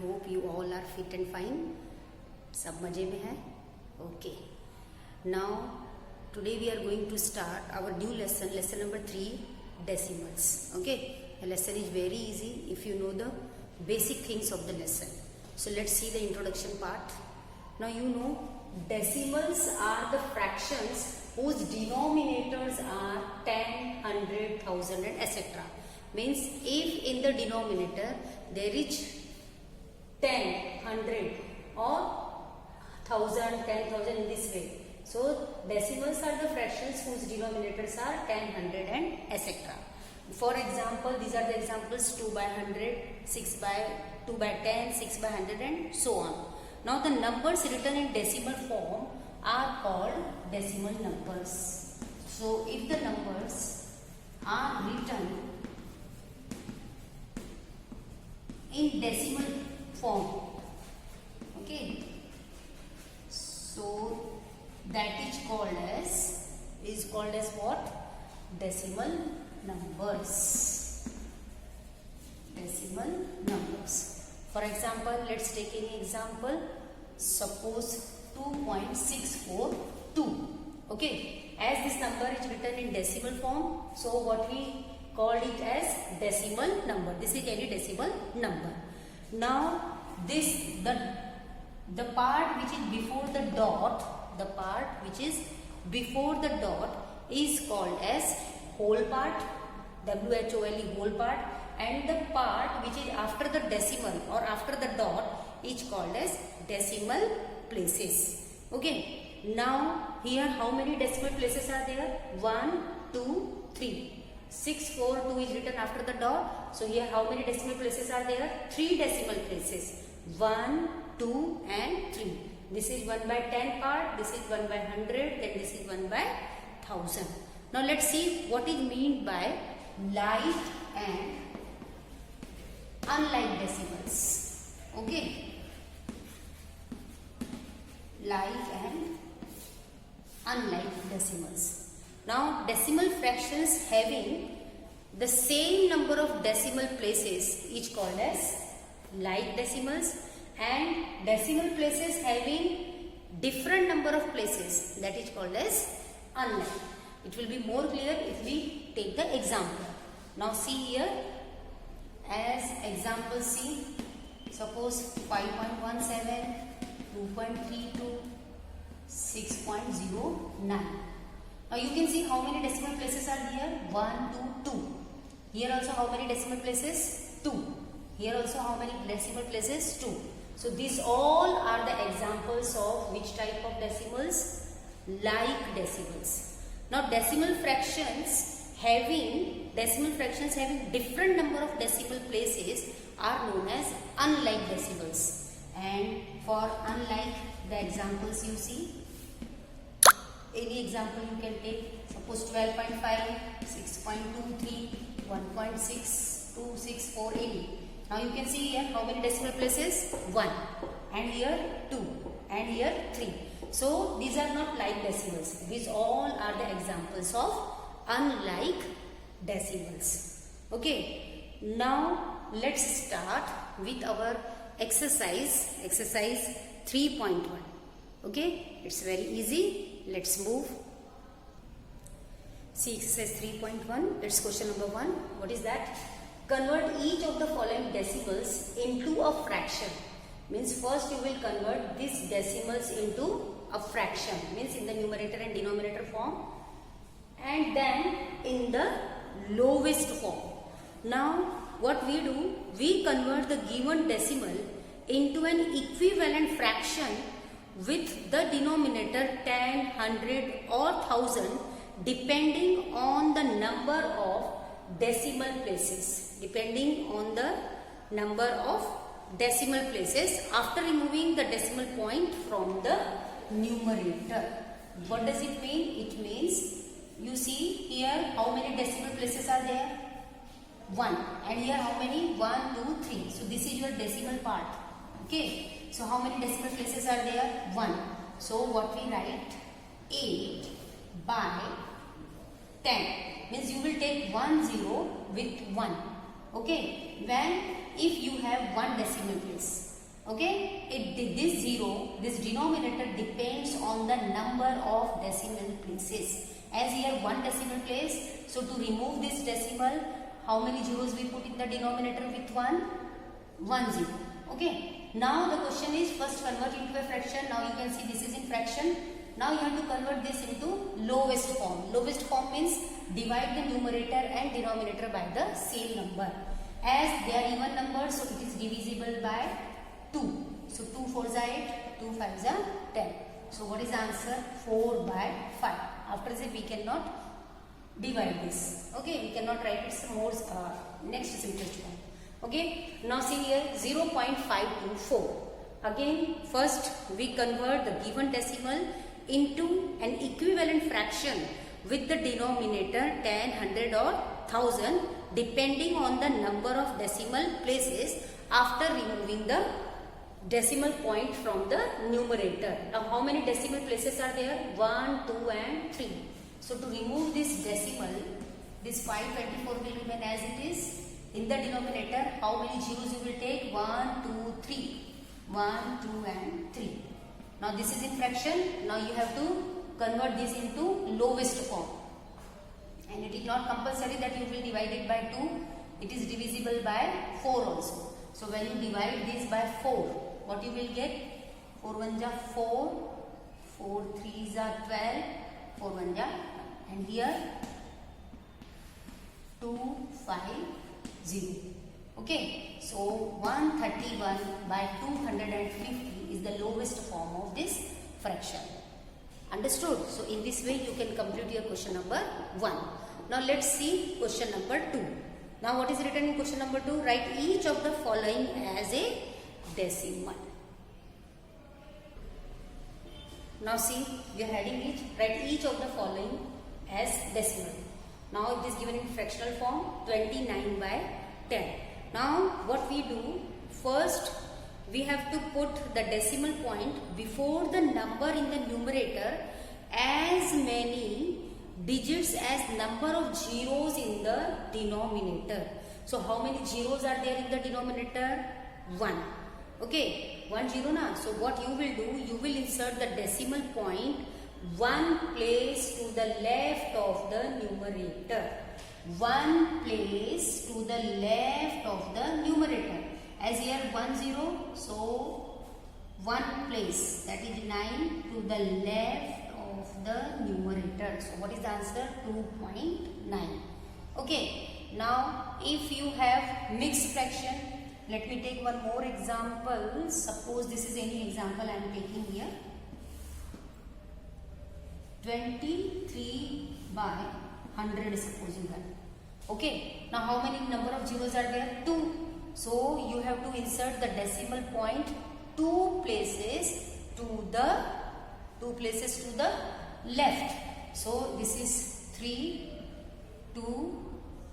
hope you all are fit and fine. सब मजे में है. Okay. Now today we are going to start our new lesson, lesson number 3, decimals. Okay. The lesson is very easy if you know the basic things of the lesson. So let's see the introduction part. Now you know decimals are the fractions whose denominators are 10, 100, 1000 and etc. Means if in the denominator there is 10, 100 or 1000, 10,000 in this way. So decimals are the fractions whose denominators are 10, 100 and etc. For example, these are the examples: 2 by 100, 6 by 2 by 10, 6 by 100 and so on. Now the numbers written in decimal form are called decimal numbers. So if the numbers are written in decimal form, okay, so that is called as what? Decimal numbers. Decimal numbers. For example, let's take any example. Suppose 2.642. Okay, as this number is written in decimal form, so what we called it as decimal number. This is any decimal number. Now this the part which is before the dot, is called as whole part, WHOLE, whole part, and the part which is after the decimal or after the dot is called as decimal places. Okay. Now here how many decimal places are there? 1, 2, 3. 642 is written after the dot. So here how many decimal places are there? 3 decimal places. 1, 2 and 3. This is 1 by 10 part, this is 1 by 100, then this is 1 by 1000. Now let's see what is meant by like and unlike decimals. Okay. Like and unlike decimals. Now decimal fractions having the same number of decimal places is called as like decimals, and decimal places having different number of places, that is called as unlike. It will be more clear if we take the example. Now see here, as example C, suppose 5.17, 2.32, 6.09. Now you can see how many decimal places are here? 1, 2, 2. Here also how many decimal places? 2. Here also how many decimal places? 2. So these all are the examples of which type of decimals? Like decimals. Now decimal fractions having different number of decimal places are known as unlike decimals. And for unlike, the examples you see, any example you can take. Suppose 12.5, 6.23, 1.6, 2, 6, 4, 80. Now you can see here how many decimal places? 1, and here 2, and here 3. So these are not like decimals. These all are the examples of unlike decimals. Okay. Now let's start with our exercise 3.1. Okay. It's very easy. Let's move. See exercise 3.1. Let's question number 1. What is that? Convert each of the following decimals into a fraction. Means first you will convert these decimals into a fraction. Means in the numerator and denominator form. And then in the lowest form. Now what we do? We convert the given decimal into an equivalent fraction with the denominator 10, 100 or 1000 depending on the number of decimal places. Depending on the number of decimal places after removing the decimal point from the numerator. What does it mean? It means, you see here how many decimal places are there? 1. And here how many? 1, 2, 3. So this is your decimal part. Okay. So how many decimal places are there? 1. So what we write? 8 by 10. Means you will take 1 0 with 1. Okay. When if you have one decimal place. Okay, this 0, this denominator depends on the number of decimal places. As here 1 decimal place, so to remove this decimal, how many zeros we put in the denominator with 1? 1 0. Okay, now the question is first convert into a fraction. Now you can see this is in fraction. Now you have to convert this into lowest form. Lowest form means divide the numerator and denominator by the same number. As they are even numbers, so it is divisible by 2. So 2 4s are 8, 2 5s are 10. So what is the answer? 4 by 5. After this we cannot divide this. Okay, we cannot write it some more next simplest form. Okay, now see here 0.524. Again, first we convert the given decimal into an equivalent fraction with the denominator 10, 100 or 1000 depending on the number of decimal places after removing the decimal point from the numerator. Now how many decimal places are there? 1, 2 and 3. So to remove this decimal, this 524 will remain as it is. In the denominator, how many zeros you will take? 1, 2, 3. 1, 2 and 3. Now this is in fraction. Now you have to convert this into lowest form. And it is not compulsory that you will divide it by 2. It is divisible by 4 also. So when you divide this by 4, what you will get? 4 1s are 4, 4 3s are 12, 4 1s are 9. And here 2 5 0. Okay, so 131 by 250 is the lowest form of this fraction. Understood? So in this way you can complete your question number 1. Now let's see question number 2. Now what is written in question number 2? Write each of the following as a decimal. Now see, we are adding it. Write each of the following as decimal. Now it is given in fractional form 29 by 10. Now what we do, first we have to put the decimal point before the number in the numerator as many digits as number of zeros in the denominator. So how many zeros are there in the denominator? 1. Okay, 1 0 na. So what you will do, you will insert the decimal point one place to the left of the numerator. One place to the left of the numerator. As here 1 0, so one place, that is 9 to the left of the numerator. So what is the answer? 2.9. Okay, now if you have mixed fraction, let me take one more example. Suppose this is any example I am taking here. 23 by 100 suppose you have. Okay, now how many number of zeros are there? 2. So you have to insert the decimal point two places to the left. So this is 3, 2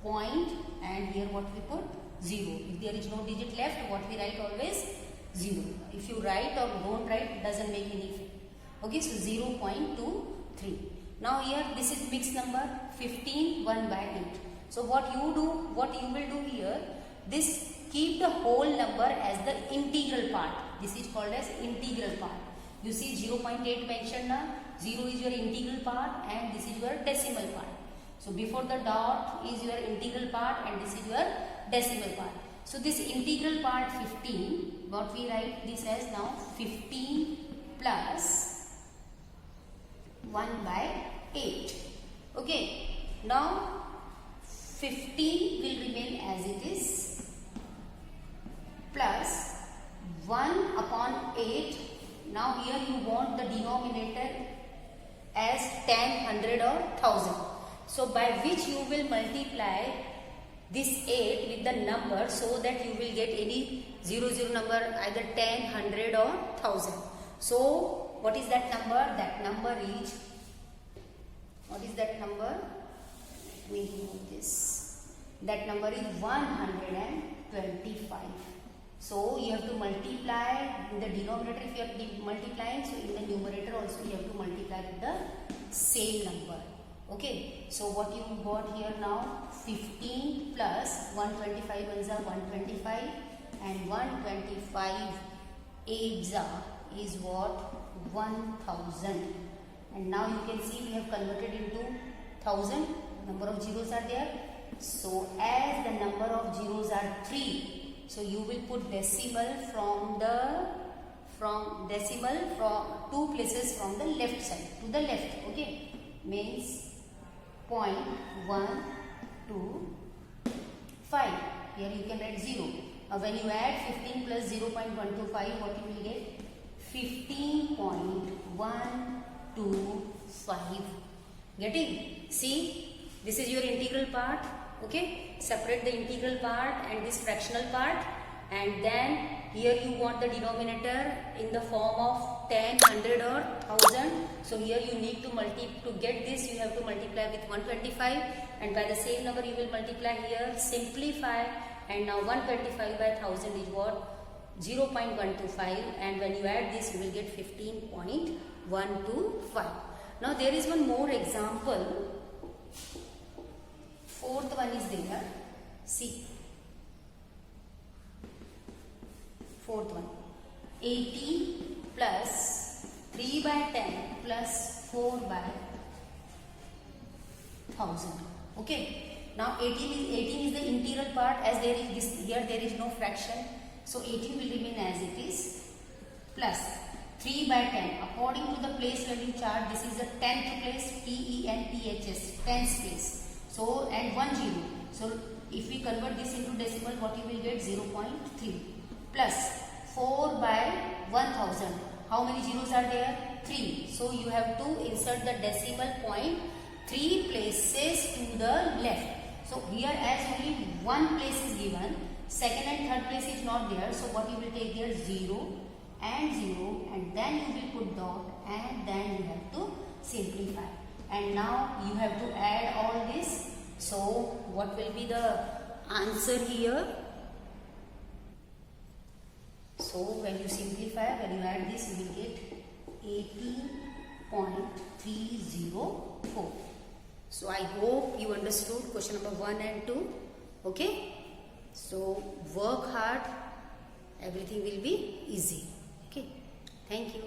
point, and here what we put? 0. If there is no digit left, what we write? Always 0. If you write or don't write, it doesn't make any effect. Okay, so 0.23. Now here this is mixed number 15 1 by 8. So what you will do here, this keep the whole number as the integral part. This is called as integral part. You see 0.8 mentioned now. 0 is your integral part and this is your decimal part. So before the dot is your integral part and this is your decimal part. So this integral part 15, what we write this as now? 15 plus 1 by 8. Okay, now 15 will remain as it is plus 1 upon 8. Now here you want the denominator as 10, 100 or 1000. So by which you will multiply this 8 with the number so that you will get any 0 number, either 10, 100 or 1000. So what is that number? That number is, what is that number? Let me remove this. That number is 125. So you have to multiply in the denominator. If you are multiplying, so in the numerator also you have to multiply with the same number. Okay, so what you got here now? 15 plus 125 is a 125 and 125 8 is what? 1000. And now you can see we have converted into 1000. Number of zeros are there. So as the number of zeros are 3, so you will put decimal from two places from the left side to the left. Okay, means 0.125. Here you can write 0. Now when you add 15 plus 0.125, what you will get? 15.125. Getting? See, this is your integral part. Okay, separate the integral part and this fractional part, and then here you want the denominator in the form of 10, 100 or 1000. So here you need to get this, you have to multiply with 125, and by the same number you will multiply here, simplify, and now 125 by 1000 is what? 0.125, and when you add this you will get 15.125. Now there is one more example. Fourth one is there. See. Fourth one. 80 plus 3 by 10 plus 4 by 1000. Okay. Now 18 is the integral part, as there is this, here there is no fraction. So 18 will remain as it is, plus 3 by 10. According to the place value chart, this is the 10th place, TENTHS, 10th place. So, and 1 0. So, if we convert this into decimal, what you will get? 0.3 plus 4 by 1000. How many zeros are there? 3. So, you have to insert the decimal point 3 places to the left. So, here as only one place is given, second and third place is not there. So, what you will take here? 0 and 0, and then you will put dot, and then you have to simplify. And now you have to add all this. So what will be the answer here? So when you simplify, when you add this, you will get 18.304. So I hope you understood question number 1 and 2. Okay. So work hard. Everything will be easy. Okay. Thank you.